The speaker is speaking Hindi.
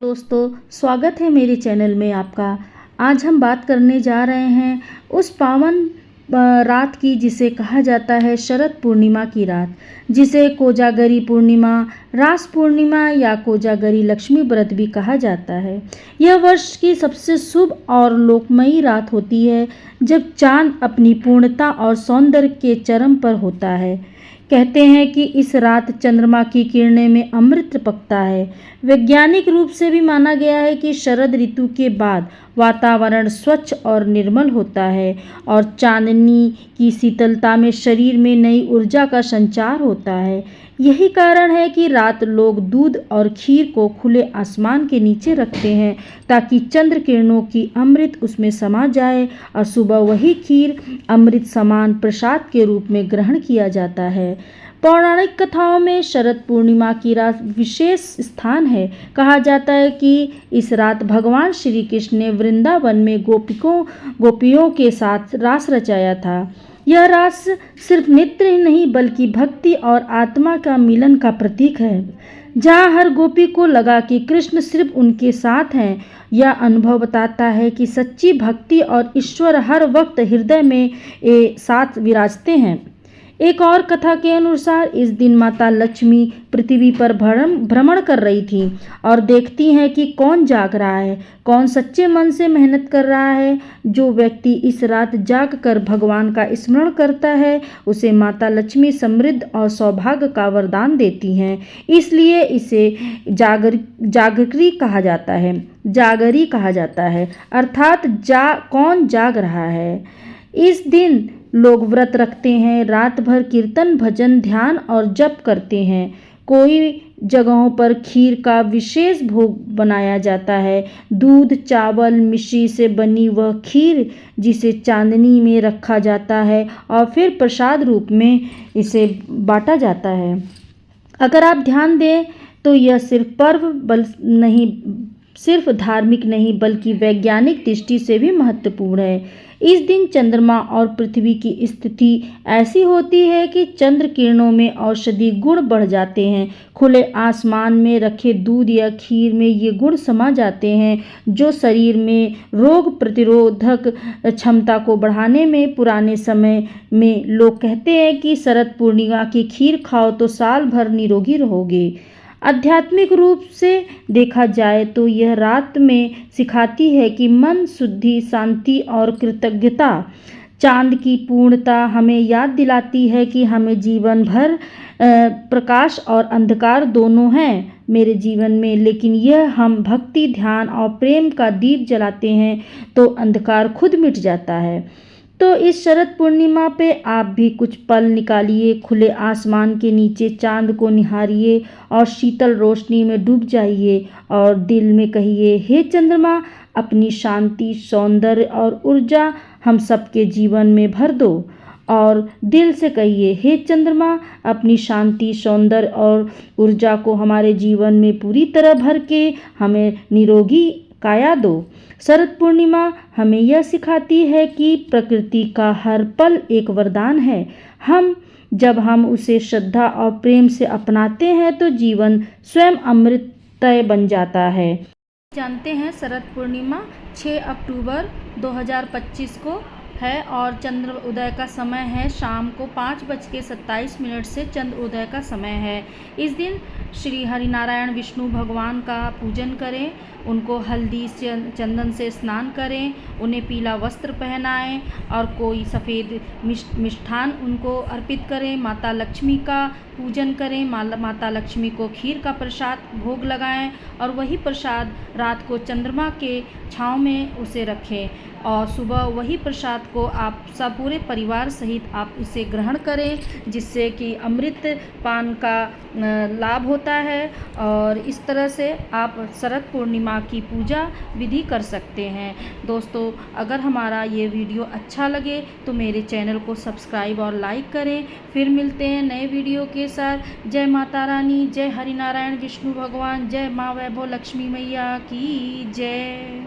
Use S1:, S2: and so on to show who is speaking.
S1: दोस्तों, स्वागत है मेरे चैनल में आपका। आज हम बात करने जा रहे हैं उस पावन रात की जिसे कहा जाता है शरद पूर्णिमा की रात, जिसे कोजागरी पूर्णिमा, रास पूर्णिमा या कोजागरी लक्ष्मी व्रत भी कहा जाता है। यह वर्ष की सबसे शुभ और लोकमयी रात होती है, जब चांद अपनी पूर्णता और सौंदर्य के चरम पर होता है। कहते हैं कि इस रात चंद्रमा की किरणें में अमृत टपकता है। वैज्ञानिक रूप से भी माना गया है कि शरद ऋतु के बाद वातावरण स्वच्छ और निर्मल होता है और चांदनी की शीतलता में शरीर में नई ऊर्जा का संचार होता है। यही कारण है कि रात लोग दूध और खीर को खुले आसमान के नीचे रखते हैं, ताकि चंद्र किरणों की अमृत उसमें समा जाए और सुबह वही खीर अमृत समान प्रसाद के रूप में ग्रहण किया जाता है। पौराणिक कथाओं में शरद पूर्णिमा की रात विशेष स्थान है। कहा जाता है कि इस रात भगवान श्री कृष्ण ने वृंदावन में गोपियों के साथ रास रचाया था। यह रास सिर्फ नृत्य ही नहीं बल्कि भक्ति और आत्मा का मिलन का प्रतीक है, जहाँ हर गोपी को लगा कि कृष्ण सिर्फ उनके साथ हैं। यह अनुभव बताता है कि सच्ची भक्ति और ईश्वर हर वक्त हृदय में साथ विराजते हैं। एक और कथा के अनुसार इस दिन माता लक्ष्मी पृथ्वी पर भ्रमण कर रही थी और देखती हैं कि कौन जाग रहा है, कौन सच्चे मन से मेहनत कर रहा है। जो व्यक्ति इस रात जाग कर भगवान का स्मरण करता है, उसे माता लक्ष्मी समृद्ध और सौभाग्य का वरदान देती हैं। इसलिए इसे जागरी कहा जाता है। जागरी कहा जाता है, अर्थात कौन जाग रहा है। इस दिन लोग व्रत रखते हैं, रात भर कीर्तन, भजन, ध्यान और जप करते हैं। कोई जगहों पर खीर का विशेष भोग बनाया जाता है। दूध, चावल, मिश्री से बनी वह खीर जिसे चांदनी में रखा जाता है और फिर प्रसाद रूप में इसे बांटा जाता है। अगर आप ध्यान दें तो यह सिर्फ धार्मिक नहीं बल्कि वैज्ञानिक दृष्टि से भी महत्वपूर्ण है। इस दिन चंद्रमा और पृथ्वी की स्थिति ऐसी होती है कि चंद्र किरणों में औषधि गुण बढ़ जाते हैं। खुले आसमान में रखे दूध या खीर में ये गुण समा जाते हैं, जो शरीर में रोग प्रतिरोधक क्षमता को बढ़ाने में। पुराने समय में लोग कहते हैं कि शरद पूर्णिमा की खीर खाओ तो साल भर निरोगी रहोगे। आध्यात्मिक रूप से देखा जाए तो यह रात में सिखाती है कि मन शुद्धि, शांति और कृतज्ञता। चांद की पूर्णता हमें याद दिलाती है कि हमें जीवन भर प्रकाश और अंधकार दोनों हैं मेरे जीवन में, लेकिन यह हम भक्ति, ध्यान और प्रेम का दीप जलाते हैं तो अंधकार खुद मिट जाता है। तो इस शरद पूर्णिमा पे आप भी कुछ पल निकालिए, खुले आसमान के नीचे चांद को निहारिए और शीतल रोशनी में डूब जाइए और दिल में कहिए, हे चंद्रमा, अपनी शांति, सौंदर्य और ऊर्जा हम सबके जीवन में भर दो। और दिल से कहिए, हे चंद्रमा, अपनी शांति, सौंदर्य और ऊर्जा को हमारे जीवन में पूरी तरह भर के हमें निरोगी काया दो। शरद पूर्णिमा हमें यह सिखाती है कि प्रकृति का हर पल एक वरदान है। जब हम उसे श्रद्धा और प्रेम से अपनाते हैं तो जीवन स्वयं अमृतमय बन जाता है। जानते हैं शरद पूर्णिमा 6 अक्टूबर 2025 को है और चंद्र उदय का समय है शाम को 5:27 से चंद्र उदय का समय है। इस दिन श्री हरिनारायण विष्णु भगवान का पूजन करें, उनको हल्दी चंदन से स्नान करें, उन्हें पीला वस्त्र पहनाएं और कोई सफ़ेद मिष्ठान उनको अर्पित करें। माता लक्ष्मी का पूजन करें, माता लक्ष्मी को खीर का प्रसाद भोग लगाएं और वही प्रसाद रात को चंद्रमा के छाँव में उसे रखें और सुबह वही प्रसाद को आप सब पूरे परिवार सहित आप इसे ग्रहण करें, जिससे कि अमृत पान का लाभ होता है। और इस तरह से आप शरद पूर्णिमा की पूजा विधि कर सकते हैं। दोस्तों, अगर हमारा ये वीडियो अच्छा लगे तो मेरे चैनल को सब्सक्राइब और लाइक करें। फिर मिलते हैं नए वीडियो के साथ। जय माता रानी, जय हरिनारायण विष्णु भगवान, जय माँ वैभव लक्ष्मी मैया की जय।